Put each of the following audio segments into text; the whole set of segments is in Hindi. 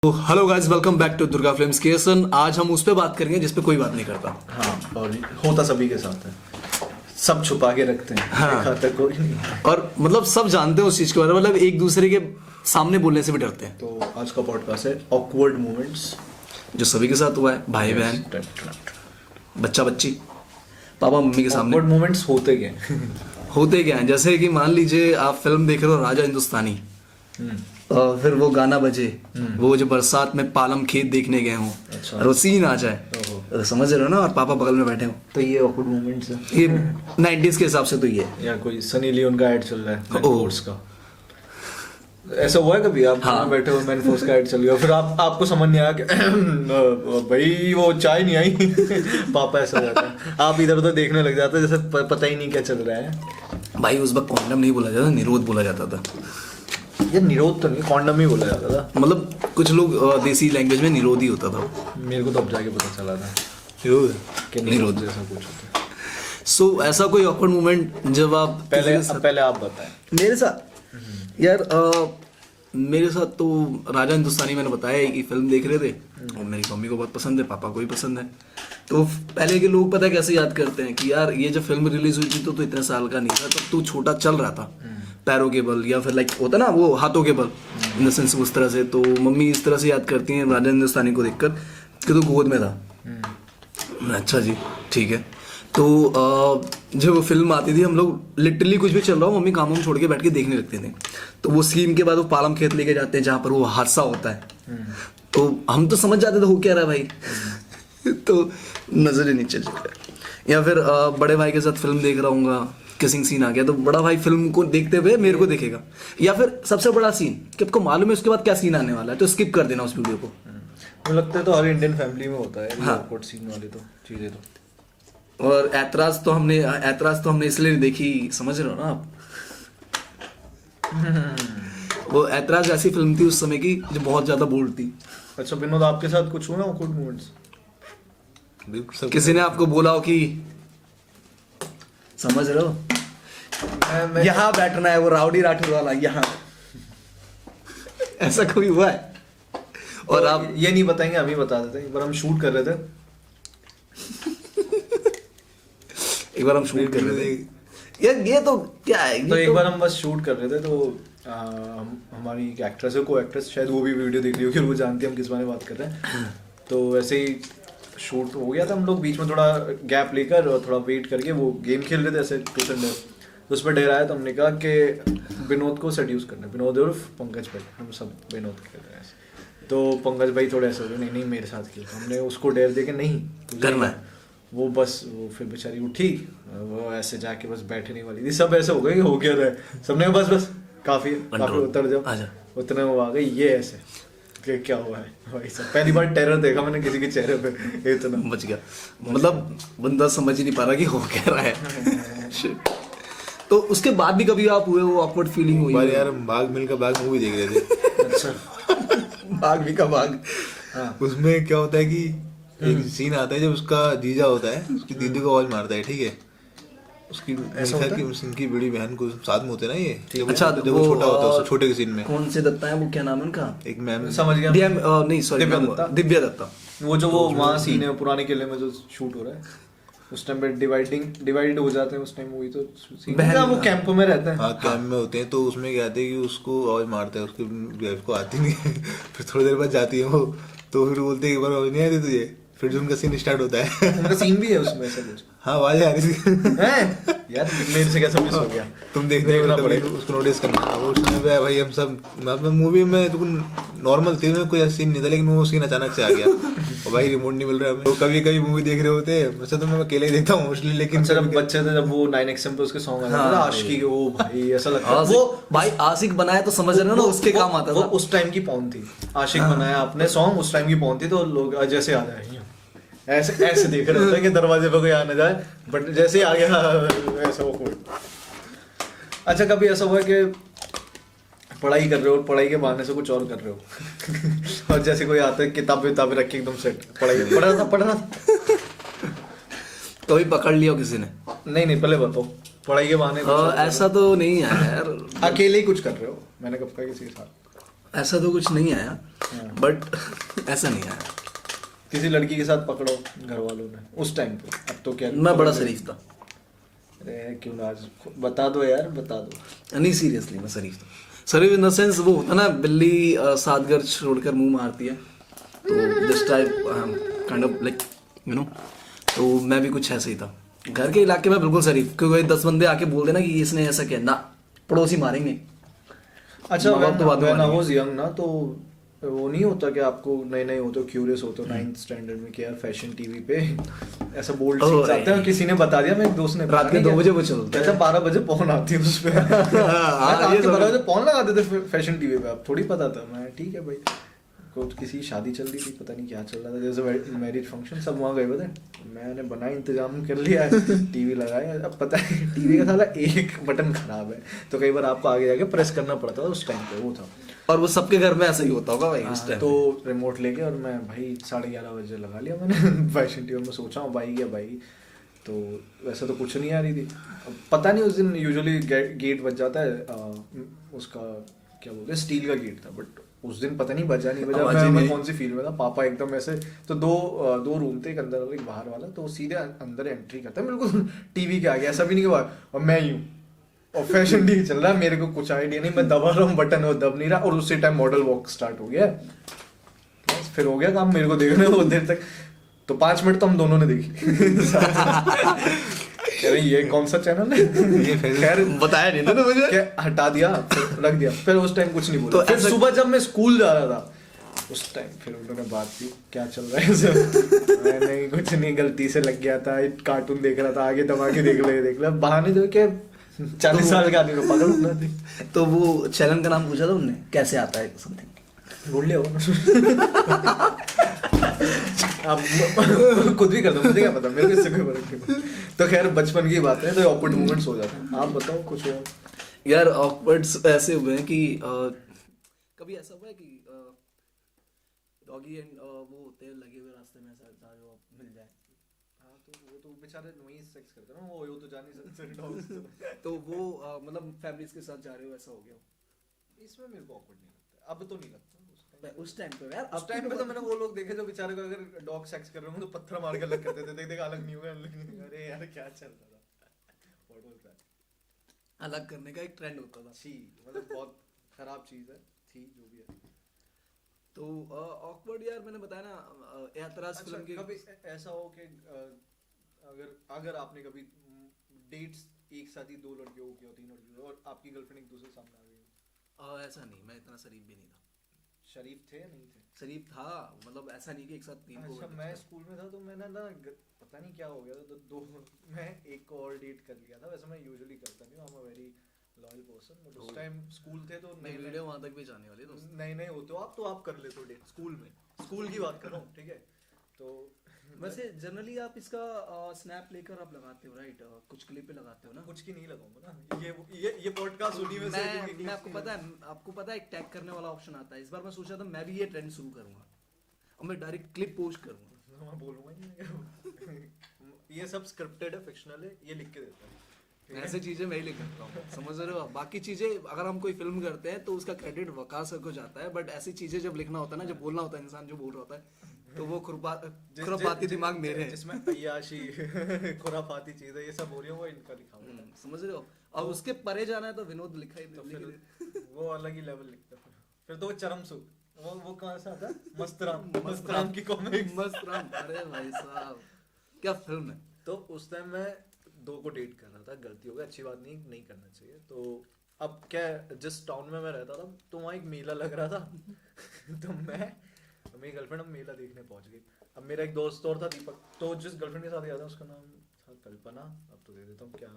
तो hello guys, welcome back to Durga films creation. आज हम उस पे बात करेंगे जिस पे कोई बात नहीं करता। हाँ, और होता सभी के साथ है, सब छुपा के रखते हैं। हाँ। देखा तो कोई नहीं है। और मतलब सब जानते हैं उस चीज के बारे में, मतलब एक दूसरे के सामने बोलने से भी डरते हैं। तो आज का पॉडकास्ट है ऑकवर्ड मोमेंट्स, जो सभी के साथ हुआ है, भाई बहन, बच्चा बच्ची, पापा मम्मी के सामने। ऑकवर्ड मोमेंट्स होते क्या हैं? होते क्या है, जैसे कि मान लीजिए आप फिल्म देख रहे हो राजा हिंदुस्तानी, और फिर वो गाना बजे, वो जो बरसात में पालम खेत देखने गए हों, अच्छा। और वो सीन आ जाए, ओहो। तो समझ रहे हो ना, और पापा बगल में बैठे हो, तो ये ऑकवर्ड मोमेंट्स है। ये 90s के हिसाब से तो ये है। या कोई सनी लियोन का ऐड चल रहा है ओह। मैनफोर्स का, ऐसा हुआ है कभी? आप हाँ। बैठे हो, मैनफोर्स का ऐड चल गया, फिर आपको समझ नहीं आया कि भाई वो चाय नहीं आई। पापा ऐसा हो जाता है, आप इधर उधर देखने लग जाते हैं जैसे पता ही नहीं क्या चल रहा है। भाई उस वक्त कॉन्डम नहीं बोला जाता, निरोध बोला जाता था। ये निरोध तो नहीं, कॉन्डम ही बोला जाता था। मतलब कुछ लोग देसी लैंग्वेज में निरोध ही होता था। मेरे को तो अब जाके पता चला था कि निरोध। निरोध जैसा कुछ होता है। सो ऐसा कोई ऑकवर्ड मोमेंट जब आप पहले आप बताएं। मेरे साथ यार मेरे साथ तो राजा हिंदुस्तानी, मैंने बताया कि फिल्म देख रहे थे और मेरी मम्मी को बहुत पसंद है, पापा को भी पसंद है। तो पहले के लोग पता है कैसे याद करते हैं कि यार ये जब फिल्म रिलीज हुई थी तो इतने साल का नहीं था, तो तू छोटा चल रहा था, पैरों के बल या फिर लाइक होता ना वो हाथों के बल, इन द सेंस उस तरह से। तो मम्मी इस तरह से याद करती हैं राजा हिंदुस्तानी को देखकर कि तू गोद में था। अच्छा जी, ठीक है। तो जब वो फिल्म आती थी, हम लोग लिटरली कुछ भी चल रहा हो, मम्मी काम छोड़ के बैठ के देखने लगते थे। तो वो सीन के बाद वो पालम खेत लेके जाते हैं जहाँ पर वो हादसा होता है, तो हम तो समझ जाते थे हो क्या रहा है भाई। तो नजर ही नहीं चल सकता। या फिर बड़े भाई के साथ फिल्म देख रहा हूँ, किसिंग सीन आ गया तो बड़ा भाई फिल्म को देखते हुए मेरे को देखेगा। या फिर सबसे बड़ा सीन कि आपको मालूम है उसके बाद क्या सीन आने वाला है, तो स्किप कर देना उस वीडियो को। मुझे लगता है तो हर इंडियन फैमिली में होता है हाँ। ऑकवर्ड सीन वाले तो चीजें तो। और ऐतराज तो हमने इसलिए नहीं देखी, समझ रहे हो ना आप। वो ऐतराज ऐसी फिल्म थी उस समय की जो बहुत ज्यादा बोल्ड थी। अच्छा विनोद, आपके साथ कुछ हुआ ना ऑकवर्ड मोमेंट्स? किसी ने आपको बोला हो कि समझ रहे हो मैं यहाँ बैठना है, वो राउडी राठौर वाला यहाँ, ऐसा कभी हुआ है? और आप ये नहीं बताएंगे, हम ही बता देते हैं। एक बार हम शूट कर रहे थे, एक बार हम शूट कर रहे थे यार, ये तो क्या है, तो ये एक बार हम बस शूट कर रहे थे, तो हमारी एक एक्ट्रेस है, को एक्ट्रेस, शायद वो भी वीडियो देख रही होगी, वो जानती है हम किस बारे में बात कर रहे हैं। तो वैसे ही शूट हो गया था, हम लोग बीच में थोड़ा गैप लेकर और थोड़ा वेट करके वो गेम खेल रहे थे ऐसे ट्रूथ एंड डेयर। तो उस पर डेयर आया तो हमने कहा कि विनोद को सेड्यूस करना है, विनोद उर्फ पंकज भाई, हम सब विनोद खेल रहे हैं ऐसे। तो पंकज भाई थोड़े ऐसे हो गए, नहीं नहीं मेरे साथ खेल। हमने उसको डेयर दे के नहीं करना है। वो बस वो फिर बेचारी उठी, वो ऐसे जाके बस बैठने वाली थी, सब ऐसे हो गए कि हो क्या रहा है, सबने बस बस काफी उतर जाओ, उतने वो आ गई, ये ऐसे कि क्या हुआ है भाई साहब। पहली बार टेरर देखा मैंने किसी के चेहरे पे, इतना बच गया। मतलब बंदा समझ ही नहीं पा रहा कि हो क्या रहा है। Shit. तो उसके बाद भी कभी आप हुए, वो ऑकवर्ड फीलिंग हुई? यार भाग मिल्खा भाग मूवी देख रहे थे। अच्छा। भाग भी का भाग। हाँ। उसमें क्या होता है कि एक सीन आता है जब उसका जीजा होता है, उसकी दीदी को आवाज मारता है, ठीक है, उसकी ऐसा होता है? उनकी बड़ी बहन को साथ में होते हैं ना ये, अच्छा, जब वो छोटा होता है, उस छोटे के सीन में कौन से दत्ता है, वो क्या नाम है उनका? एक मैम, समझ गया। नहीं सॉरी, दिव्या दत्ता। वो जो वो वहाँ सीन है पुराने किले में जो शूट हो रहा है, उस टाइम पे डिवाइड हो जाते हैं उस टाइम, वही तो सीन है, वो कैंप में रहते हैं। हाँ कैंप में होते हैं। तो उसमें क्या है कि उसको आवाज मारता है, उसकी वाइफ को आती नहीं है। फिर थोड़ी देर बाद जाती है वो, तो फिर बोलते हैं एक बार आवाज नहीं आती तुझे, फिर जो उनका सीन स्टार्ट होता है। उनका सीन भी है उसमें ऐसा कुछ? हाँ आवाज आ रही थी। हैं यार, मेरे से कैसा मिस हो गया? तुम देखने देखना में पड़ेगा। उसको नोटिस करना। वो उसमें भी भाई हम सब मूवी में तो नॉर्मल थी, में कोई ऐसा सीन नहीं था, लेकिन वो सीन अचानक से आ गया और भाई रिमोट नहीं मिल रहा हमें। तो कभी कभी मूवी देख रहे होते हैं, वैसे तो मैं अकेले ही देखता हूँ मोस्टली, लेकिन अच्छा, जब बच्चे थे, जब वो 9XM पे उसके सॉन्ग आया था आशिकी के, वो भाई ऐसा लगता है वो भाई आशिक बनाया तो समझ रहे हो ना, उसके काम आता वो था। उस टाइम की पौन थी, आशिक बनाया आपने सॉन्ग, उस टाइम की पौन थी। तो लोग जैसे आ जाए ऐसे ऐसे देख रहे होते हैं कि दरवाजे पे कोई आ ना जाए, बट जैसे ही आ गया ऐसा वो कोई। अच्छा, कभी ऐसा हुआ कि पढ़ाई कर रहे हो और पढ़ाई के बहाने से कुछ और कर रहे हो और जैसे कोई आता है किताबें रखी एकदम सेट, पढ़ रहा था कभी पकड़ लिया किसी ने? नहीं पहले बताओ, पढ़ाई के बहाने ऐसा तो नहीं है यार। अकेले ही कुछ कर रहे हो? मैंने कब कहा किसी के साथ? ऐसा तो कुछ नहीं आया, हाँ। बट ऐसा नहीं आया। किसी लड़की के साथ पकड़ो घर वालों ने उस टाइम पे, अब तो क्या मैं बड़ा शरीफ था। अरे क्यों ना, आज बता दो यार, बता दो। नहीं सीरियसली मैं शरीफ था। शरीफ इन द सेंस वो होता ना, बिल्ली 7 घर छोड़कर मुंह मारती है, तो this type kind of like you know. तो मैं भी कुछ ऐसे ही था। घर के इलाके में बिल्कुल शरीफ, क्योंकि 10 बंदे आके बोल देना कि इसने ऐसा किया ना, पड़ोसी मारेंगे। अच्छा, माँ बाप तो बाद में व्हेन आई मानेंगे। वाज यंग ना, तो वो नहीं होता कि आपको नए नए होते हो, क्यूरियस होते हो 9th स्टैंडर्ड में कि यार फैशन टीवी पे ऐसा बोल्ड सीन्स आते हैं, किसी ने बता दिया, मेरे दोस्त ने, रात के 2 बजे वो चलता है। कहता 12 बजे पौन आती है उस पे। हाँ, ये 12 बजे पौन लगाते थे फैशन टीवी पे, अब थोड़ी पता था। मैं ठीक है भाई, कुछ किसी शादी चल रही थी, पता नहीं क्या चल रहा था, जैसे मैरिज फंक्शन, सब वहाँ गए पता है, मैंने बना इंतजाम कर लिया है, टीवी लगाया। अब पता है टीवी का साला एक बटन खराब है, तो कई बार आपको आगे जाके प्रेस करना पड़ता था, उस टाइम पे वो था। और वो सबके घर में ऐसा ही होता होगा भाई उस टाइम। तो रिमोट लेके और मैं भाई 11:30 बजे लगा लिया मैंने फैशन टीवी में, सोचा हूँ भाई क्या भाई, तो वैसे तो कुछ नहीं आ रही थी। अब पता नहीं उस दिन यूजुअली गेट बज जाता है, उसका क्या बोलते हैं, स्टील का गेट था, बट उस दिन पता नहीं बजा नहीं बजा, मैं कौन सी फील्ड में था। पापा एकदम ऐसे, तो दो रूम थे, एक अंदर और एक बाहर वाला, तो सीधे अंदर एंट्री करता है बिल्कुल टीवी के आगे, ऐसा भी नहीं कि और मैं यूं और फैशन टीवी चल रहा है, मेरे को कुछ आइडिया नहीं, मैं दबा रहा हूँ बटन और दब नहीं रहा, और उसी टाइम मॉडल वॉक स्टार्ट हो गया। बस फिर हो गया काम, मेरे को देखने वो देर तक, तो 5 मिनट तो हम दोनों ने देखी। कह रहे ये कौन सा चैनल है, खैर बताया नहीं था तो मुझे, क्या हटा दिया, फिर रख दिया, फिर उस टाइम कुछ नहीं बोला। तो फिर ऐसा- सुबह जब मैं स्कूल जा रहा था, उस टाइम फिर उन्होंने बात की, क्या चल रहा है सर। मैंने कुछ नहीं, गलती से लग गया था, कार्टून देख रहा था, आगे दबा के देख ले बहाने जो के 40 साल के आदमी को पकड़ थी। तो वो चैनल का नाम पूछा था उनने, कैसे आता है समथिंग, ढूंढ लिया होगा। आप खुद भी कर दो, मुझे क्या पता, मेरे को इससे कोई फर्क नहीं पड़ता। तो खैर बचपन की बात है, तो ऑकवर्ड मोमेंट्स हो जाते हैं। आप बताओ कुछ और। यार ऑकवर्ड्स ऐसे हुए हैं कि कभी ऐसा हुआ है कि डॉगी एंड वो होते हैं लगे हुए रास्ते में, ऐसा जो आप मिल जाए, हाँ, तो वो तो बेचारे वही सेक्स करते हैं ना, वो तो जा नहीं सकते डॉग्स। तो वो मतलब फैमिलीज के साथ जा रहे हो, ऐसा हो गया। इसमें मेरे को ऑकवर्ड नहीं लगता, अब तो नहीं लगता। उस टाइम पे यार, उस टाइम पे तो मैंने वो लोग देखे जो बेचारे को अगर डॉग सेक्स कर रहे हो तो पत्थर मार के अलग करते थे, देख अलग नहीं होगा। अरे यार क्या चल रहा था, व्हाट वाज दैट, अलग करने का एक ट्रेंड होता था। छी, मतलब बहुत खराब चीज है, थी जो भी है। तो ऑकवर्ड यार मैंने बताया ना, एतराज फिल्म के कभी ऐसा हो कि अगर आपने कभी डेट्स एक साथ ही 2 लड़कियों को किया, 3 लड़कियों, और आपकी गर्लफ्रेंड एक दूसरे सामने आ गई? ऐसा नहीं, मैं इतना शरीफ भी नहीं था। शरीफ थे या नहीं थे? शरीफ था, मतलब ऐसा नहीं कि एक साथ 3 को। अच्छा, मैं स्कूल में था तो मैंने ना पता नहीं क्या हो गया था, तो मैं एक को और डेट कर लिया था। वैसे मैं यूजुअली करता नहीं हूँ, I am a very loyal person, but उस टाइम स्कूल थे तो नहीं, वीडियो वहां तक भी जाने वाली है दोस्त। नए नए होते हो आप, तो आप कर लेते हो डेट स्कूल में, स्कूल की बात कर रहा हूँ, ठीक है। तो वैसे जनरली आप इसका स्नैप लेकर आप लगाते हो राइट, कुछ क्लिप पे लगाते हो ना। कुछ की नहीं लगाऊंगा ना, ये पॉडकास्ट सुनी में से मैं आपको पता है एक टैग करने वाला ऑप्शन आता है। इस बार मैं सोचा था मैं भी ये ट्रेंड शुरू करूंगा और मैं डायरेक्ट क्लिप पोस्ट करूंगा। मैं बोलूंगा नहीं। ये सब स्क्रिप्टेड है, फिक्शनल है, ये लिख के देता है। ऐसे चीजें मैं ही लिख सकता हूँ, समझ रहे हो। बाकी चीजें अगर हम कोई फिल्म करते हैं तो उसका क्रेडिट वकार सर को जाता है, बट ऐसी चीजें जब लिखना होता है ना, जब बोलना होता है, इंसान जो बोल रहा होता है, तो वो खुरापाती दिमाग मेरे हैं। जिसमें अय्याशी खुरापाती चीजें ये सब हो रही है, वो इनका लिखा हुआ है। समझ रहे हो। अब उसके परे जाना है तो विनोद लिखा ही तो लिख फिर दे। वो अलग ही लेवल लिखता है। फिर तो वो चरम सुख, वो कहाँ से आता है? मस्तराम की कॉमिक्स। मस्त राम, अरे भाई साहब क्या फिल्म है। तो उस टाइम मैं 2 को डेट कर रहा था, गलती हो गई, अच्छी बात नहीं करना चाहिए। तो अब क्या, जिस टाउन में मैं रहता था तो वहाँ एक मेला लग रहा था। तो मेरी गर्लफ्रेंड, हम मेला देखने पहुंच गई। अब मेरा एक दोस्त और था दीपक, तो जिस गर्लफ्रेंड के साथ गया था उसका नाम था कल्पना, अब तो दे देता हूँ क्या,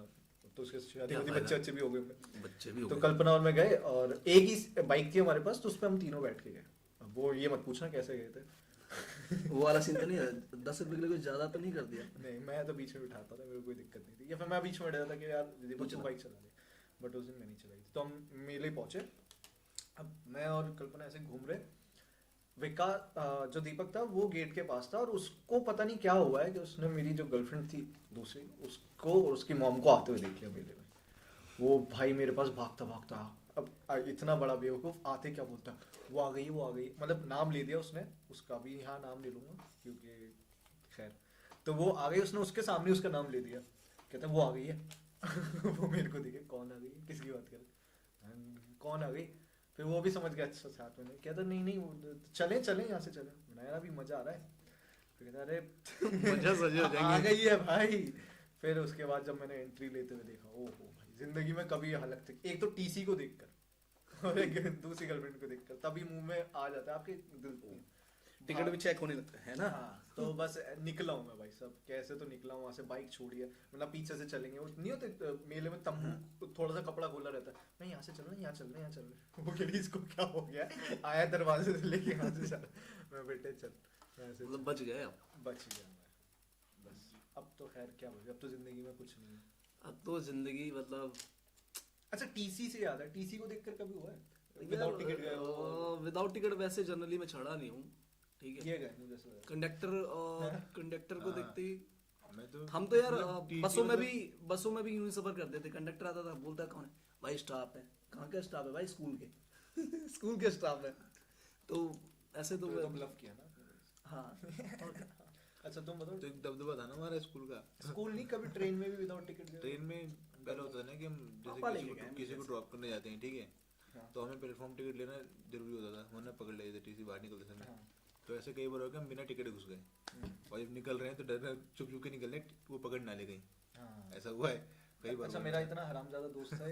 तो उसके शादी होती, बच्चे भी हो गए होंगे, बच्चे भी हो तो गए। कल्पना और मैं गए, और एक ही बाइक थी हमारे पास, तो उस पर हम तीनों बैठ के गए। अब वो ये मत पूछना कैसे गए थे। वो वाला सीन तो नहीं है, 10 रुपए के लिए कुछ ज्यादा तो नहीं कर दिया। नहीं, मैं तो बीच में बिठाता था, मेरे को कोई दिक्कत नहीं थी, या फिर मैं बीच में बैठा था कि यार दीपक तू बाइक चला ले, बट उस दिन मैं नहीं चलाई थी। तो हम मेले पहुंचे। अब मैं और कल्पना ऐसे घूम रहे, विकास जो दीपक था वो गेट के पास था, और उसको पता नहीं क्या हुआ है कि उसने मेरी जो गर्लफ्रेंड थी दूसरी, उसको और उसकी मॉम को आते हुए देख लिया मेले में। वो भाई मेरे पास भागता भागता अब इतना बड़ा बेवकूफ आते क्या बोलता है, वो आ गई, वो आ गई, मतलब नाम ले दिया उसने उसका, भी यहाँ नाम ले लूंगा क्योंकि खैर, तो वो आ गई, उसने उसके सामने उसका नाम ले दिया, कहता वो आ गई है। वो मेरे को दिखे, कौन आ गई है, किसकी बात कर, कौन आ गई, फिर वो भी समझ गया अच्छा साथ में, कहता नहीं नहीं वो चले चले यहाँ से चले, मैंने अभी मजा आ रहा है, फिर कहता अरे मजा सजे हो आ जाएंगे। गई है भाई। फिर उसके बाद जब मैंने एंट्री लेते हुए देखा, ओहो भाई जिंदगी में कभी ये हालत थी, एक तो टीसी को देखकर और एक दूसरी गर्लफ्रेंड को देखकर, तभी मुंह में आ जाता है आपके दिल को, टिकट भी चेक होने लगता है ना। हाँ, तो बस निकला हूँ मैं भाई सब, कैसे तो निकला हूँ वहाँ से, बाइक छोड़ी है, मतलब पीछे से चलेंगे, वो नहीं होते मेले में तंबू थोड़ा सा कपड़ा खोला रहता है, नहीं यहाँ से चलना, यहाँ चलना, यहाँ चलना, वो कह रही इसको क्या हो गया, आया दरवाजे से लेके यहाँ से चल, मैं बेटे चल, ऐसे मतलब बच गए आप। बच गया मैं, बस अब तो खैर क्या बोले, अब तो जिंदगी में कुछ नहीं है। अब तो जिंदगी मतलब अच्छा टीसी से याद है, टीसी को देखकर कभी हुआ है विदाउट टिकट गए हो? विदाउट टिकट वैसे जनरली मैं चढ़ा नहीं हूँ, ठीक है। ये गए मुझे ऐसा लगा। कंडक्टर को देखते ही मैं तो हम तो यार TT बसों में भी यूं ही सफर करते थे। कंडक्टर आता था, बोलता है कौन है भाई, स्टाफ है। कहाँ का स्टाफ है भाई? स्कूल के स्कूल के स्टाफ है। तो ऐसे तो तो ब्लफ किया ना। हाँ। अच्छा तुम बताओ, तो एक दबदबा था ना हमारा स्कूल का। स्कूल नहीं, कभी ट्रेन में भी विदाउट टिकट गए? ट्रेन में पहले होता था ना कि हम पापा जैसे लेके गए किसी को मुझे। ड्रॉप करने जाते हैं, ठीक है, हाँ। तो हमें प्लेटफॉर्म टिकट लेना जरूरी होता था, वरना पकड़ लेते थे टीसी बाहर निकलते समय। हाँ। तो ऐसे कई बार हो गया हम बिना टिकट घुस गए, और जब निकल रहे हैं तो डर चुप चुप के निकल रहे, वो पकड़ ना ले गई। हाँ। ऐसा हुआ है कई बार। अच्छा मेरा इतना हरामजादा दोस्त है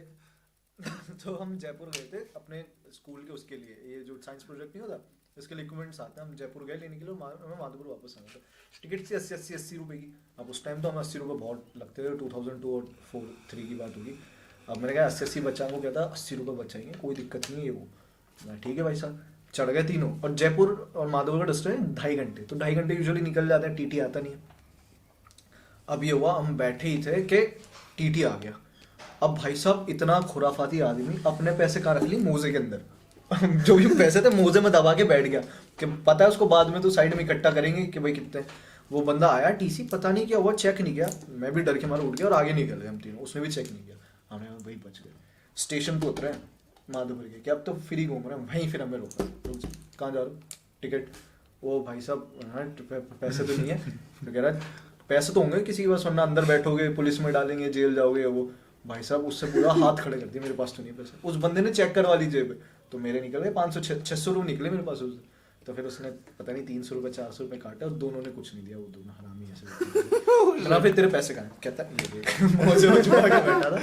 तो हम जयपुर गए थे अपने स्कूल के उसके लिए, ये जो साइंस प्रोजेक्ट नहीं होता इसके लिए इक्विपमेंट्स आते हैं, हम जयपुर गए लेने के लिए, हमें माधोपुर वापस आना था। टिकट थी 80 रुपए की। अब उस टाइम तो हमें 80 रुपये बहुत लगते थे, 2002 और 4-3 की बात होगी। अब मैंने कहा 80 बच्चा को कहता 80 रुपये बचाएंगे, कोई दिक्कत नहीं है वो। मैं ठीक है भाई साहब, चढ़ गए तीनों, और जयपुर और माधोपुर का डिस्टेंस 2.5 घंटे, तो 2.5 घंटे यूजुअली निकल जाते हैं, टीटी आता नहीं है। अब ये हुआ, हम बैठे ही थे कि टीटी आ गया। अब भाई साहब इतना खुराफाती आदमी अपने पैसे कहाँ रख ली, मोजे के अंदर जो भी पैसे थे मोजे में दबा के बैठ गया कि पता है उसको बाद में तो साइड में इकट्ठा करेंगे कि भाई कितने। वो बंदा आया टीसी, पता नहीं क्या हुआ, चेक नहीं किया, मैं भी डर के मारे उठ गया और आगे निकल गए हम तीनों, उसने भी चेक नहीं किया, हमें भाई बच गए। स्टेशन पे उतरे माधोपुर के, कि अब तो फ्री घूम रहे हैं वहीं, फिर हमें रोका, कहाँ जा रहे हो, टिकट। वो भाई साहब पैसे तो नहीं है, तो कह रहा है पैसे तो होंगे किसी के पास, वरना अंदर बैठोगे पुलिस में डालेंगे, जेल जाओगे। वो भाई साहब उससे पूरा हाथ खड़े कर दिए, मेरे पास तो नहीं पैसे। उस बंदे ने चेक करवा ली जेब, तो मेरे निकल गए 500-600 रुपये निकले मेरे पास उस। तो फिर उसने पता नहीं 300 रुपये 400 रुपये काटे, और दोनों ने कुछ नहीं दिया, वो दोनों हरामी ऐसे। ना फिर तेरे पैसे कहाँ? कहता ये देख, मुझे वो छुपा के बैठा था।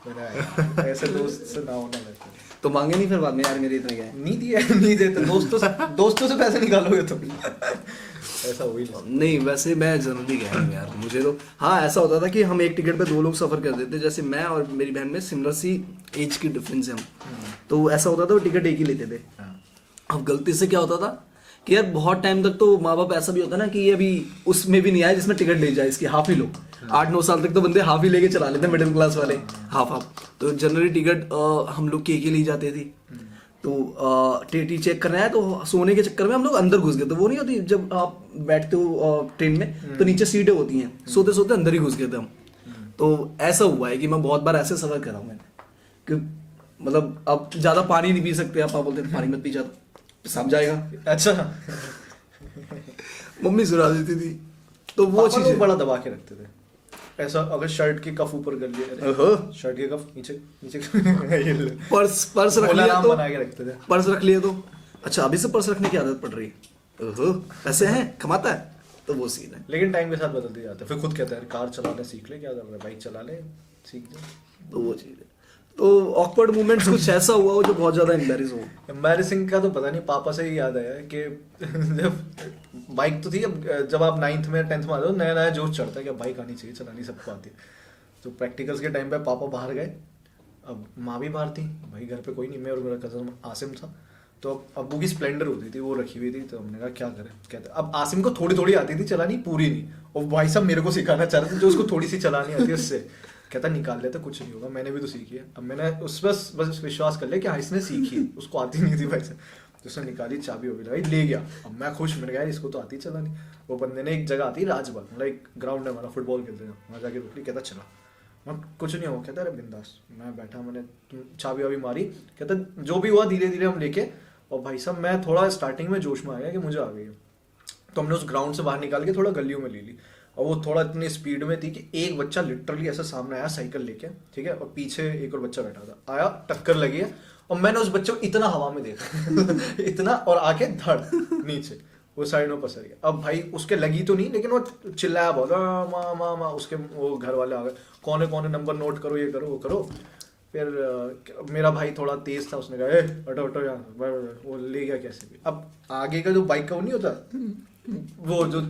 मेरा ऐसे दोस्त से ना होना रहता है। तो मांगे नहीं फिर बाद में, यार मेरे इतने गए नहीं दिए, नहीं देते, दोस्तों से पैसे निकालोगे तुम। ऐसा हो ही नहीं। वैसे मैं जनरली गया हूँ यार, मुझे तो हाँ ऐसा होता था कि हम एक टिकट पे 2 लोग सफर करते थे, जैसे मैं और मेरी बहन में सिमिलर सी एज की डिफरेंस है हम, तो ऐसा होता था वो टिकट एक ही लेते थे। अब गलती से क्या होता था कि यार बहुत टाइम तक तो माँ बाप ऐसा भी होता ना कि ये अभी उसमें भी नहीं आया जिसमें टिकट ले जाए, इसकी हाफ ही लो। 8-9 साल तक तो बंदे हाफ ही लेके चला लेते, मिडिल क्लास वाले हाफ। तो जनरली टिकट हम लोग के लिए जाते थे। तो टीटी चेक करना है, तो सोने के चक्कर में हम लोग अंदर घुस गए। तो वो नहीं होती जब आप बैठते हो ट्रेन में तो नीचे सीटें होती हैं, सोते सोते अंदर ही घुस गए थे हम। तो ऐसा हुआ है कि मैं बहुत बार ऐसे सफर करा हूँ मैंने, कि मतलब अब ज्यादा पानी नहीं पी सकते, आप बोलते थे पानी मत पी, ज्यादा पेशाब जाएगा। अच्छा मम्मी सुना देती थी। तो वो पापा चीज लोग बड़ा दबा के रखते थे ऐसा, अगर शर्ट के कफ ऊपर कर लिए, शर्ट के कफ नीचे नीचे पर्स रख लिया नाम तो बना के रखते थे। पर्स रख लिया तो अच्छा अभी से पर्स रखने की आदत पड़ रही है। ओहो ऐसे हैं, कमाता है, तो वो सीन है। लेकिन टाइम के साथ बदलते जाते हैं, फिर खुद कहता है कार चलाना सीख ले, क्या कर रहा है, बाइक चला ले, सीख जा। तो वो चीज है। तो ऑकवर्ड मोमेंट्स कुछ ऐसा हुआ हो जो बहुत ज्यादा एम्बैरेस हो? एम्बैरेसिंग का तो पता नहीं, पापा से ही याद आया कि जब बाइक तो थी, अब जब आप 9th में 10th में आ जाओ, नया नया जोश चढ़ता है कि बाइक आनी चाहिए, चलानी सबको आती है। तो प्रैक्टिकल्स के टाइम पे पापा बाहर गए, अब माँ भी बाहर थी, भाई घर पे कोई नहीं, मैं और मेरा कजन आसिम था। तो अब्बू की स्प्लेंडर होती थी, वो रखी हुई थी, तो हमने कहा क्या करें। कहते अब आसिम को थोड़ी थोड़ी आती थी चलानी, पूरी नहीं, और भाई साहब मेरे को सिखाना चाह रहे थे जो उसको थोड़ी सी चलानी आती है उससे। कहता निकाल लेते, कुछ नहीं होगा, मैंने भी तो सीखी है। अब मैंने उस बस विश्वास कर लिया कि हाँ इसने सीखी, उसको आती नहीं थी भाई साहब। तो उसने निकाली, चाबी हो गई, ले गया। अब मैं खुश, मैंने कहा इसको तो आती चलानी। वो बंदे ने एक जगह आती राजबाग, मतलब एक ग्राउंड है हमारा, फुटबॉल खेलते हैं, वहाँ जाके रोक ली, कहता चला। मैं कुछ नहीं हुआ, कहता अरे बिंदास। मैं बैठा, मैंने चाबी वाबी मारी, कहता जो भी हुआ धीरे धीरे हम लेके, और भाई साहब मैं थोड़ा स्टार्टिंग में जोश में आ गया कि मुझे आ गई है, तो हमने उस ग्राउंड से बाहर निकाल के थोड़ा गलियों में ले ली, और वो थोड़ा इतनी स्पीड में थी कि एक बच्चा लिटरली ऐसा सामने आया साइकिल लेके, ठीक है, और पीछे एक और बच्चा बैठा था, आया टक्कर लगी है, और मैंने उस बच्चे को इतना हवा में देखा इतना, और आके धड़ नीचे वो साइड में पसर गया। अब भाई उसके लगी तो नहीं, लेकिन वो चिल्लाया बहुत, माँ माँ माँ, उसके वो घर वाले आ गए, कौन है नंबर नोट करो, ये करो वो करो। फिर मेरा भाई थोड़ा तेज था, उसने कहा ए हटो हटो यहाँ, वो ले गया कैसे भी। अब आगे का जो बाइक का वो नहीं होता, वो जो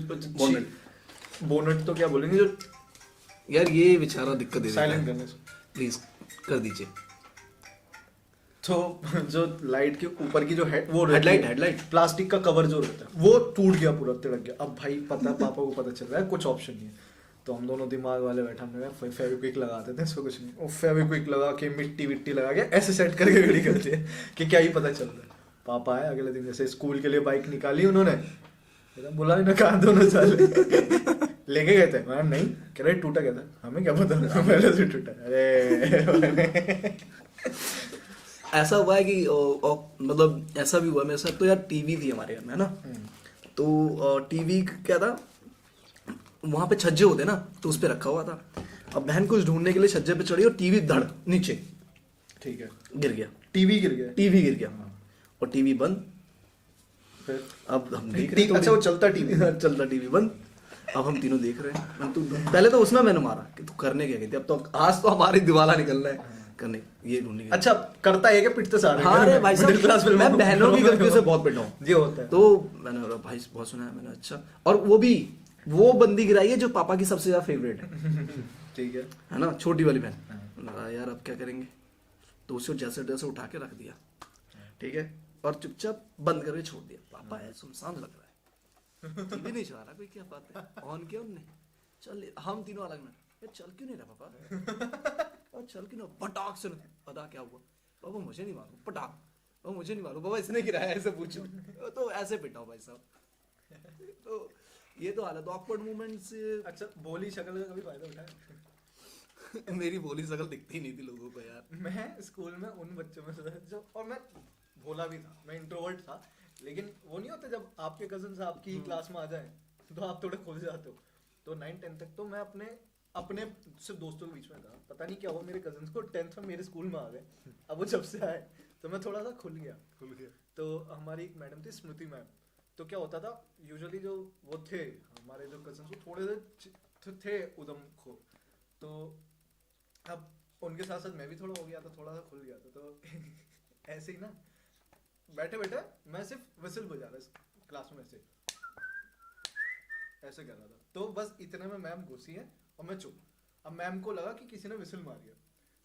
बोनट तो क्या बोलेंगे, जो यार ये बेचारा दिक्कत दे देता है। साइलेंट करने से, प्लीज कर दीजिए। तो जो लाइट के ऊपर की जो वो हेडलाइट प्लास्टिक का कवर जो रहता है वो टूट गया, पूरा तिलक गया। अब भाई पता, पापा को पता चल रहा है, कुछ ऑप्शन नहीं है, तो हम दोनों दिमाग वाले बैठा, हमने कहा फेविक्विक लगाते थे, इसको कुछ नहीं, वो फेविक्विक लगा के मिट्टी विट्टी लगा के ऐसे सेट करके गाड़ी करती है कि क्या ही पता चल रहा है। पापा आए अगले दिन, जैसे स्कूल के लिए बाइक निकाली उन्होंने, बोला ना कहा दोनों साले लेके गए थे, मैं नहीं, कह रहे टूटा, कहता हमें क्या पता पहले से टूटा। अरे ऐसा हुआ है कि मतलब ऐसा भी हुआ मेरे साथ, तो यार टीवी थी हमारे घर में, है ना, तो टीवी क्या था, वहां पे छज्जे होते ना, तो उस पे रखा हुआ था। अब बहन कुछ ढूंढने के लिए छज्जे पे चढ़ी और टीवी धड़ नीचे, ठीक है, गिर गया, टीवी गिर गया, टीवी गिर गया, और टीवी बंद। फिर अब हम देख रहे हैं, अच्छा वो चलता टीवी चलता टीवी बंद। अब हम तीनों देख रहे हैं, तू पहले तो उसने मैंने मारा कि तू करने क्या गई थी, अब तो आज तो हमारी दिवाला निकल रहा है करने, ये ढूंढने। अच्छा करता है क्या, पिटते सारे? हाँ रे भाई साहब, मैं बहनों की गलतियों से बहुत पिटा हूँ, ये होता है। तो मैंने बोला भाई बहुत सुना है मैंने, अच्छा, और वो भी वो बंदी गिराई है जो पापा की सबसे ज्यादा फेवरेट ठीक है ना, छोटी वाली बहन। यार अब क्या करेंगे, तो उसे जैसे जैसे उठा के रख दिया, ठीक है, और चुपचाप बंद करके छोड़ दिया। पापा है सुनसान लग रहा है, टीवी नहीं चला रहा कोई, क्या बात है, ऑन किया उनने, चल हम तीनों अलग में, चल क्यों नहीं रहा पापा, और चल क्यों ना, पटाख से पता क्या हुआ, पापा मुझे नहीं मालूम, पटाख, पापा मुझे नहीं मालूम, पापा इसने गिराया, ऐसे पूछो, तो ऐसे पिटाओ भाई साहब। तो ये तो हालत, ऑकवर्ड मोमेंट्स। अच्छा बोली शक्ल का कभी फायदा उठाया? मेरी बोली शक्ल दिखती नहीं थी लोगों को यार। मैं स्कूल में उन बच्चों में से जो, और मैं भोला भी था, मैं इंट्रोवर्ट था, लेकिन वो नहीं होता जब आपके कजिन्स आपकी क्लास में आ जाए तो आप थोड़े खुल जाते हो। तो 9-10 तक तो मैं अपने सिर्फ दोस्तों के बीच में था, पता नहीं क्या हुआ, मेरे कजिन्स को 10th में मेरे स्कूल में आ गए। अब वो जब से आए तो मैं थोड़ा सा खुल गया। तो हमारी एक मैडम थी स्मृति मैम, तो क्या होता था यूजुअली जो वो थे हमारे जो कजिन्स, वो थोड़े से थे उदम खो, तो अब उनके साथ साथ मैं भी थोड़ा हो गया था, थोड़ा सा खुल गया था। तो ऐसे ही ना बैठे बैठे मैं सिर्फ विसिल बजा रहा क्लास में, ऐसे कर रहा था, तो बस इतने में मैम घुसी है और मैं चुप। अब मैम को लगा कि किसी ने विसिल मारी है,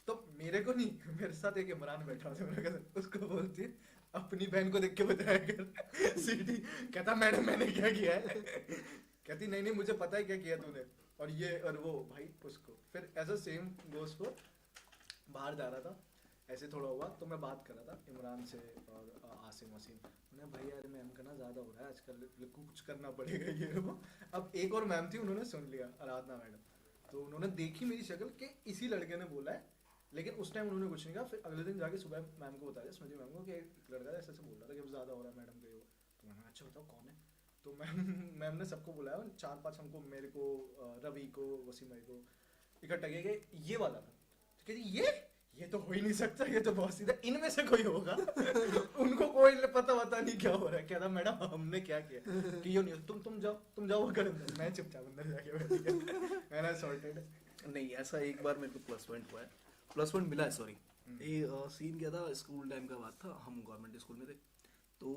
तो मेरे को नहीं, मेरे साथ एक इमरान बैठा था, मेरा कज़न, उसको बोलती है अपनी बहन को देख के बताया कर सीटी। कहता मैडम मैंने क्या किया है? कहती नहीं नहीं मुझे पता है क्या किया तूने, और ये और वो, भाई उसको। फिर ऐसा सेम गोस को बाहर जा रहा था, ऐसे थोड़ा हुआ तो मैं बात कर रहा था इमरान से और आसिम वसीम, उन्हें भाई यार मैम का ना ज़्यादा हो रहा है आजकल, कुछ करना पड़ेगा ये वो। अब एक और मैम थी, उन्होंने सुन लिया, आराधना मैडम, तो उन्होंने देखी मेरी शक्ल कि इसी लड़के ने बोला है, लेकिन उस टाइम उन्होंने कुछ नहीं कहा। फिर अगले दिन जाके सुबह मैम को बताया, स्मृति मैम को, कि एक लड़का ऐसे ऐसे बोल रहा था कि अब ज़्यादा हो रहा है मैडम का, तो मैंने अच्छा बताओ कौन है? तो मैम ने सबको बुलाया, 4-5 हमको, मेरे को, रवि को, वसीम भाई को इकट्ठा किया कि ये वाला था। तो कहती ये तो हो ही नहीं सकता, ये तो बहुत सीधा, इनमें से कोई होगा। उनको कोई पता नहीं क्या हो रहा है। कह रहा मैडम हमने क्या किया कि ये नहीं, तुम जाओ वो कर, मैं चुपचाप अंदर जाके बैठ गया, मैंने सॉर्टेड। नहीं ऐसा एक बार मेरे को प्लस पॉइंट हुआ है, प्लस पॉइंट मिला है, सॉरी। ये सीन क्या था, स्कूल टाइम का बात था, हम गवर्नमेंट स्कूल में थे, तो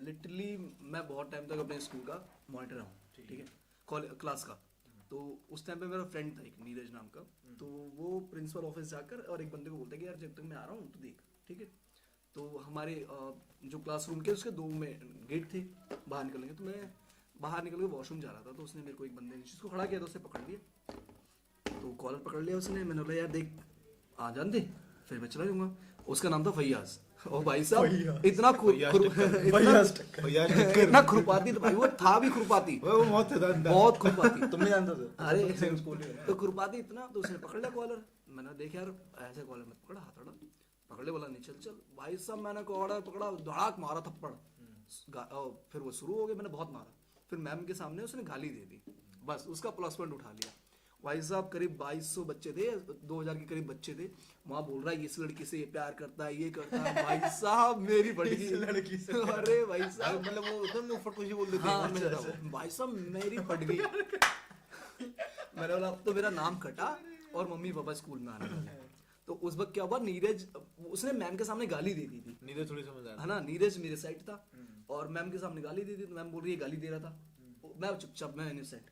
लिटरली मैं बहुत टाइम तक अपने स्कूल का मॉनिटर रहा हूँ, ठीक है, क्लास का। तो उस टाइम पे मेरा फ्रेंड था एक, नीरज नाम का, तो वो प्रिंसिपल ऑफिस जाकर और एक बंदे को बोलता है कि यार जब तक मैं आ रहा हूँ तो देख, ठीक है। तो हमारे जो क्लासरूम के उसके 2 में गेट थे बाहर निकलने के, तो मैं बाहर निकल के वॉशरूम जा रहा था, तो उसने मेरे को, एक बंदे ने जिसको खड़ा किया था उसे पकड़ लिया, तो कॉलर पकड़ लिया उसने। मैंने बोला यार देख आ जान दे, फिर मैं चला जाऊँगा। उसका नाम था फैयाज। और भाई साहब इतना भैया इतना खुरपाती था भाई, वो था भी खुरपाती, वो बहुत था बहुत खुरपाती। तुम नहीं जानते थे? अरे तो खुरपाती इतना, तो उसने पकड़ लिया कॉलर। मैंने देखा यार ऐसे कॉलर में पकड़ा, हाथ पकड़ ले, बोला नहीं चल चल। भाई साहब मैंने कॉलर पकड़ा, धड़ाक मारा थप्पड़, फिर वो शुरू हो गया, मैंने बहुत मारा। फिर मैम के सामने उसने गाली दे दी, बस उसका प्लस पॉइंट उठा लिया। भाई साहब करीब 2200 बच्चे थे, 2000 के करीब बच्चे थे, वहाँ बोल रहा है इस लड़की से ये प्यार करता है, ये करता है। भाई साहब मेरी फट गई लड़की से, अरे भाई साहब मतलब वो एकदम फट कुछ बोल देते हाँ, हैं। भाई साहब मेरी फट गई। मैंने बोला अब तो मेरा नाम कटा और मम्मी पापा स्कूल में आने वाले। तो उस वक्त क्या हुआ, नीरज उसने मैम के सामने गाली दे दी थी। नीरज थोड़ी समझदार है ना, नीरज मेरे साइड था और मैम के सामने गाली दे दी, तो मैम बोल रही है गाली दे रहा था। मैं चुपचाप, मैं इनोसेंट,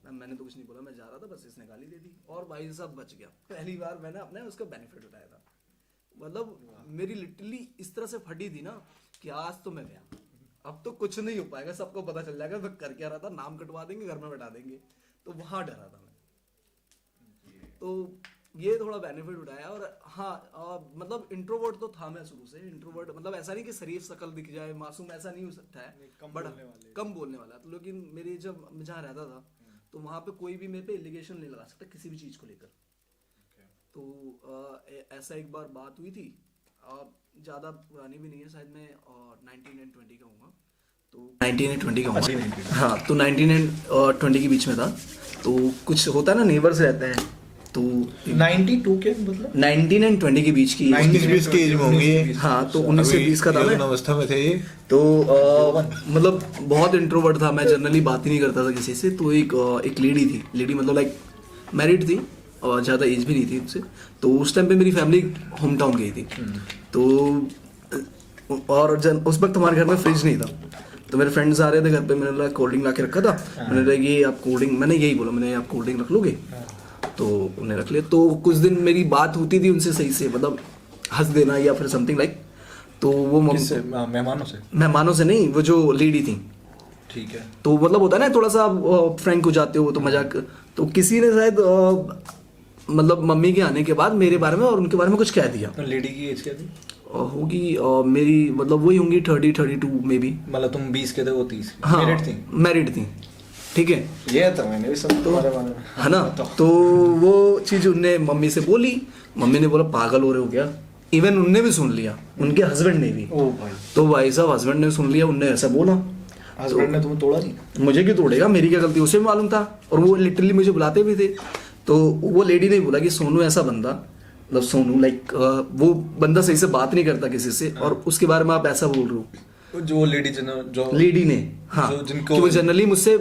मैंने तो कुछ नहीं बोला, मैं जा रहा था, बस इसने गाली दे दी और भाई साहब बच गया। पहली बार मैंने अपने उसका बेनिफिट उठाया था। मतलब मेरी लिटरली इस तरह से फटी थी ना कि आज तो मैं गया, अब तो कुछ नहीं हो पाएगा, सबको पता चल जाएगा मैं कर क्या रहा था, नाम कटवा देंगे, घर में बैठा देंगे। तो वहां डरा था मैं, तो ये थोड़ा बेनिफिट उठाया। और हाँ मतलब इंट्रोवर्ट तो था मैं शुरू से। इंट्रोवर्ट मतलब ऐसा नहीं कि शरीफ शकल दिख जाए, मासूम, ऐसा नहीं हो सकता है, कम बोलने वाला। तो लेकिन मेरी जब मैं जहाँ रहता था तो वहाँ पे कोई भी मेरे पे एलिगेशन नहीं लगा सकता किसी भी चीज़ को लेकर। तो ऐसा एक बार बात हुई थी, ज़्यादा पुरानी भी नहीं है, शायद मैं 1920 का हूँगा, तो 1920 का हूँगा। हाँ, तो 1920 के बीच में था। तो कुछ होता है ना, नेबर्स रहते हैं, तो 92 के मतलब 19 और 20 के बीच की 19-20 की एज में होंगे। हाँ, तो 19 से 20 का था मैं। अवस्था में थे ये। तो मतलब बहुत इंट्रोवर्ट था मैं, जनरली बात ही नहीं करता था किसी से। तो एक लेडी थी, लेडी मतलब लाइक मैरिड थी और ज़्यादा एज भी नहीं थी उससे। तो उस टाइम पे मेरी फैमिली होम टाउन गई थी। तो और उस वक्त हमारे घर में फ्रिज नहीं था, तो मेरे फ्रेंड्स आ रहे थे घर पे, मैंने बोला कोल्ड ड्रिंक ला के रखा था, मैंने बोला ये आप कोल्ड ड्रिंक, मैंने यही बोला, मैंने आप कोल्ड ड्रिंक रख लोगे? तो उन्हें रख लिया। तो कुछ दिन मेरी बात होती थी उनसे सही से, मतलब हंस देना या फिर समथिंग लाइक। तो वो मेहमानों से नहीं, वो जो लेडी थी, ठीक है, तो मतलब होता है ना थोड़ा सा फ्रैंक हो जाते हो तो मजाक। तो किसी ने शायद मतलब मम्मी के आने के बाद मेरे बारे में और उनके बारे में कुछ कह दिया। तो लेडी की एज क्या थी? होगी मेरी मतलब वही होंगी 30-32 में भी। मतलब तुम 20 के थे, वो 30? हाँ, मैरिड थी। ठीक है, ये तो मैंने भी सब तुम्हारे बारे में, है ना। तो वो चीज उनने मम्मी से बोली, मम्मी ने बोला पागल हो रहे हो क्या। इवन उनने भी सुन लिया, उनके हस्बैंड ने भी। ओ भाई। तो भाई साहब हस्बैंड ने सुन लिया, उनने ऐसा बोला। हस्बैंड ने तुम्हें तोड़ा नहीं? मुझे क्यों तोड़ेगा, मेरी क्या गलती, उसे भी मालूम था और वो लिटरली मुझे बुलाते भी थे। तो वो लेडी ने बोला कि सोनू ऐसा बंदा, मतलब सोनू लाइक वो बंदा सही से बात नहीं करता किसी से, और उसके बारे में आप ऐसा बोल रहे हो। जो लेडी ने, हाँ, जिनको कि वो जनरली मुझसे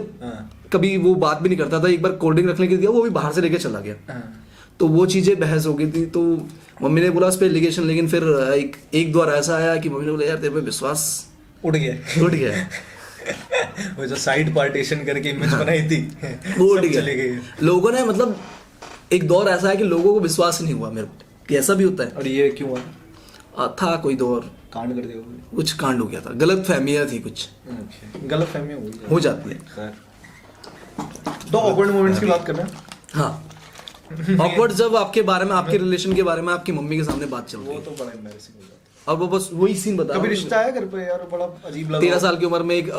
कभी वो बात भी नहीं करता था। एक बार कोल्ड ड्रिंक रखने के दिया, वो भी बाहर से लेके चला गया। तो वो चीजें बहस हो गई थी। तो मम्मी ने बोला उस पर एलिगेशन, लेकिन फिर एक द्वार ऐसा आया कि मम्मी ने बोला यार तेरे पे विश्वास उठ गया वो जो साइड पार्टीशन करके इमेज बनाई थी वो उठ गया। लोगों ने मतलब एक दौर ऐसा है कि लोगों को विश्वास नहीं हुआ मेरे को कि ऐसा भी होता है। और ये क्यों हुआ? था कोई दौर, कांड कर दिया, कुछ कांड हो गया था, गलत फहमियाँ थी, कुछ गलत फहमियाँ हो जाती है। तो ऑकवर्ड मोमेंट्स की बात करना। हाँ, ऑकवर्ड जब आपके बारे में, आपके रिलेशन के बारे में आपकी मम्मी के सामने बात चल रही है, वो तो बड़ा एम्बैरेसिंग हो जाता है। और वो बस वही सीन बता। कभी रिश्ता आया घर पे यार, बड़ा अजीब लगा। 13 साल की उम्र में एक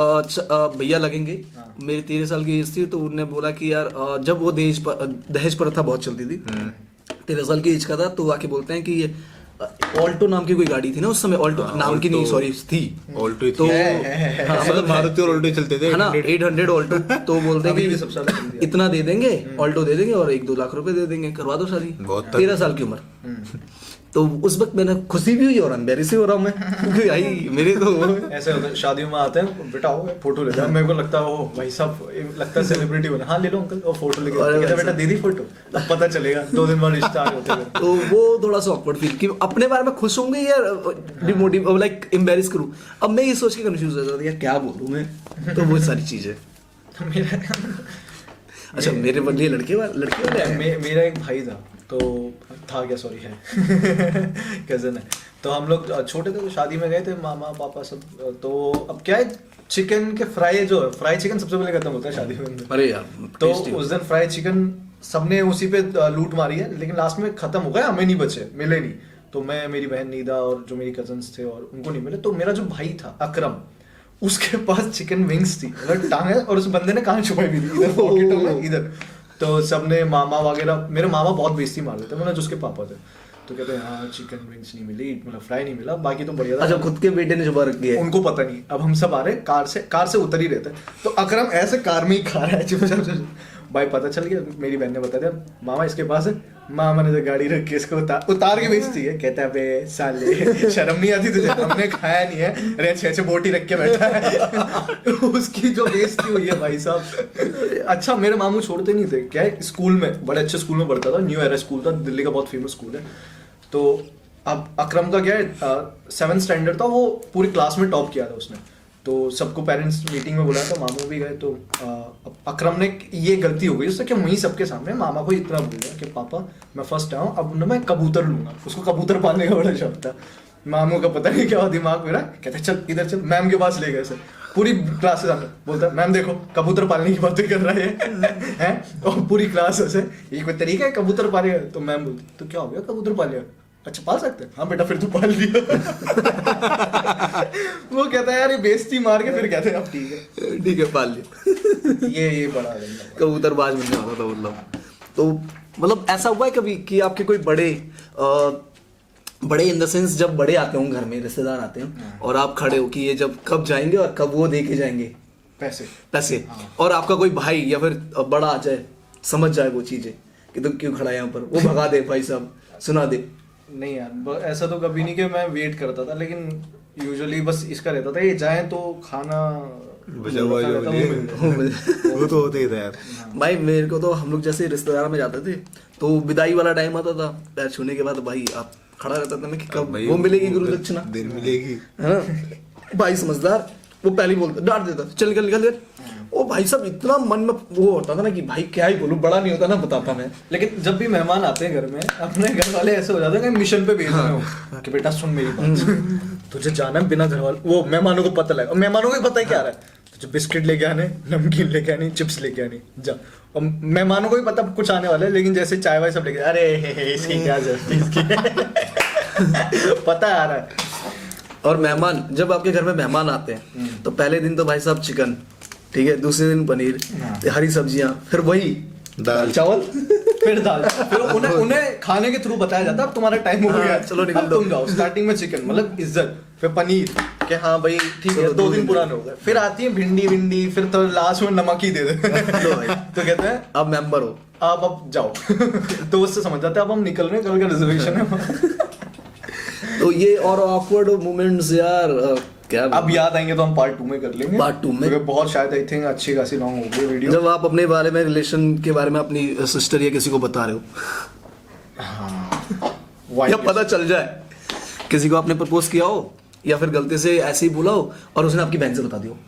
भैया लगेंगे, मेरी 13 साल की एज थी। तो उन्होंने बोला कि यार जब वो दहेज प्रथा बहुत चलती थी, 13 साल की एज का था, तो आके बोलते हैं कि ये ऑल्टो नाम की कोई गाड़ी थी ना उस समय, ऑल्टो नाम की नहीं, सॉरी थी ऑल्टो। तो मतलब मारुति और ऑल्टो चलते थे, है ना, 800 ऑल्टो। तो बोलते हैं कि इतना दे देंगे, ऑल्टो दे देंगे और 1-2 लाख रुपए दे देंगे, करवा दो शादी। 13 साल की उम्र। तो उस वक्त मैंने खुशी भी हुई और एम्बैरेस भी हो रहा हूँ मैं, क्योंकि भाई मेरे तो ऐसे होता है, शादियों में आते हैं, बेटा आओ फोटो ले लो। मेरे को लगता है ओ भाई साहब, लगता है सेलिब्रिटी बना, हाँ ले लो अंकल, और फोटो लेके कहता बेटा दे दी फोटो, अब पता चलेगा 2 दिन बाद रिश्ता होते हैं। तो वो थोड़ा सा ऑकवर्ड फील कि अपने बारे में खुश होंगे या डिमोटिव लाइक एम्बैरेस करूं। अब मैं ये सोच के कंफ्यूज हो जाता था यार क्या बोलूं मैं। तो वो सारी चीजें अच्छा मेरे बदले लड़के वाले मेरा एक भाई था क्या सॉरी है कजन है। तो हम लोग छोटे थे तो शादी में गए थे, मामा पापा सब। तो अब क्या है, चिकन के फ्राई चिकन सबसे पहले खत्म होता है शादी में। अरे यार तो उस दिन फ्राई चिकन सबने उसी पे लूट मारी है, लेकिन लास्ट में खत्म हो गया, हमें नहीं बचे, मिले नहीं। तो मैं, मेरी बहन नीदा और जो मेरी कजन्स थे और उनको नहीं मिले। तो मेरा जो भाई था अकरम, उसके पास चिकन विंग्स थी, मतलब टांगे, और उस बंदे ने कहाँ छुपाई हुई थी, इधर पॉकेटों में इधर। तो सबने मामा वगैरह, मेरे मामा बहुत बेइज्जती मार देते, मतलब जो उसके पापा थे, तो कहते हैं हाँ चिकन विंग्स नहीं मिली, मतलब फ्राई नहीं मिला, बाकी तो बढ़िया था। अच्छा, खुद के बेटे ने छुपा रखी है। उनको पता नहीं। अब हम सब आ रहे कार से उतर ही रहते, तो अकरम ऐसे कार में ही खा रहा है चुपचाप। भाई पता चल गया, मेरी बहन ने बता दिया मामा इसके पास है। मामा ने तो गाड़ी रख के इसको उतार के बेचती है। कहता है बे साले शर्म नहीं आती तुझे, हमने खाया नहीं है, अरे अच्छे बोटी रख के बैठा है। उसकी जो बेइज्जती हुई है भाई साहब। अच्छा मेरे मामू छोड़ते नहीं थे, क्या है, स्कूल में बड़े अच्छे स्कूल में पढ़ता था, न्यू एरा स्कूल था, दिल्ली का बहुत फेमस स्कूल है। तो अब अकरम का क्या है, 7th स्टैंडर्ड था, वो पूरी क्लास में टॉप किया था उसने। तो सबको पेरेंट्स मीटिंग में बुलाया था, मामू भी गए। तो अकरम ने ये गलती हो गई उससे कि वहीं सबके सामने मामा को इतना बोला कि पापा मैं फर्स्ट आया हूँ, अब ना मैं कबूतर लूंगा। उसको कबूतर पालने का बड़ा शौक था। मामू का पता नहीं क्या हुआ दिमाग मेरा, कहते चल इधर चल, मैम के पास ले गए सर, पूरी क्लास के सामने बोलता मैम देखो कबूतर पालने की बातें कर रहा है और पूरी क्लास ऐसे, ये कोई तरीका है कबूतर पालेगा? तो मैम बोलती तो क्या हो गया कबूतर पालेगा? अच्छा पाल सकते हैं? हाँ बेटा फिर तो पाल लिया। वो कहता है यार ये बेइज्जती मार के फिर कहते हैं अब ठीक है पाल लिया। ये बड़ा कबूतरबाज बनने वाला था मतलब। तो मतलब ऐसा हुआ है कभी कि आपके कोई बड़े इन द सेंस जब बड़े आते हों घर में, रिश्तेदार आते हैं और आप खड़े हो कि ये जब कब जाएंगे और कब वो दे के जाएंगे पैसे हाँ। और आपका कोई भाई या फिर बड़ा आ जाए, समझ जाए वो चीजें कि तुम क्यों खड़ा है यहाँ पर, वो भगा दे भाई साहब, सुना दे? नहीं यार ऐसा तो कभी नहीं कि मैं वेट करता था, लेकिन यूजुअली बस इसका रहता था ये जाए तो खाना बचा हुआ जो वो तो होते ही था यार। भाई मेरे को तो हम लोग जैसे रिश्तेदार में जाते थे तो विदाई वाला टाइम आता था, पैर छूने के बाद भाई आप खड़ा रहता था मैं कि कब वो मिलेगी गुरु दक्षिणा, दिन मिलेगी। हाँ भाई समझदार, वो पहले बोलता डांट देता चल निकल। ओ भाई साहब इतना मन में वो होता था ना कि भाई क्या ही बोलूं, बड़ा नहीं होता ना बताता मैं। लेकिन जब भी मेहमान आते हैं घर में, अपने घर वाले ऐसे हो जाते हैं कि मिशन पे भेज रहे हो कि बेटा सुन मेरी बात, तुझे जाना है बिना घर वाले, वो मेहमानों को पता लगा, और मेहमानों को पता है क्या आ रहा है, तुझे बिस्किट लेके आने, नमकीन लेके आनी, चिप्स लेके आनी, जा। और मेहमानों को भी पता कुछ आने वाला है, लेकिन जैसे चाय वाय सब लेके, अरे इसकी क्या जरूरत इसकी पता आ रहा है। और मेहमान जब आपके घर में मेहमान आते हैं तो पहले दिन तो भाई साहब चिकन, ठीक है, दूसरे दिन पनीर, हरी सब्जियां, फिर वही दाल चावल, फिर दाल, फिर उन्हें खाने के थ्रू बताया जाता है अब तुम्हारा टाइम हो गया, चलो निकल तुम जाओ। स्टार्टिंग में चिकन मतलब इज्जत, फिर पनीर कि हाँ भाई ठीक है 2 दिन पुराने हो गए, फिर आती है भिंडी, फिर तो लास्ट में नमक ही दे दे। तो कहते हैं अब मेंबर हो, आप अब जाओ। तो उससे समझ जाते हैं अब हम निकल रहे हैं, कल का रिजर्वेशन है। तो ये और ऑकवर्ड मोमेंट्स यार क्या अब याद आएंगे तो हम पार्ट 2 में कर लेंगे, पार्ट 2 में, क्योंकि बहुत शायद आई थिंक अच्छी खासी लॉन्ग हो गई वीडियो। जब आप अपने बारे में, रिलेशन के बारे में अपनी सिस्टर या किसी को बता रहे हो, हाँ या पता चल जाए किसी को आपने प्रपोज किया हो या फिर गलती से ऐसे ही बोला हो और उसने आपकी बहन से बता दिया हो,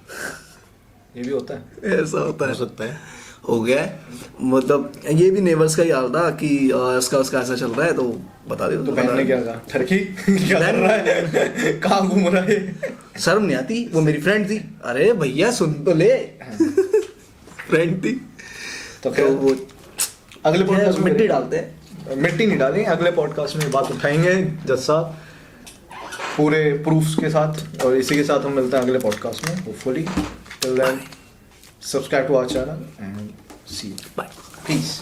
ये भी होता है, ऐसा होता हो है, सकता है। हो गया है। मतलब ये भी नेबर्स का ही हाल था कि इसका ऐसा चल रहा है तो बता दे। तो बहन ने क्या कहा, ठरकी क्या कर रहा है, कहाँ घूम रहा है? शर्म नहीं आती, वो मेरी फ्रेंड थी। अरे भैया सुन तो ले, फ्रेंड थी। तो वो अगले पॉडकास्ट में मिट्टी डालते हैं, मिट्टी नहीं डालेंगे, अगले पॉडकास्ट में बात उठाएंगे जज साहब पूरे प्रूफ्स के साथ, और इसी के साथ हम मिलते हैं अगले पॉडकास्ट में hopefully. Till then subscribe to our channel and see you, bye, piece.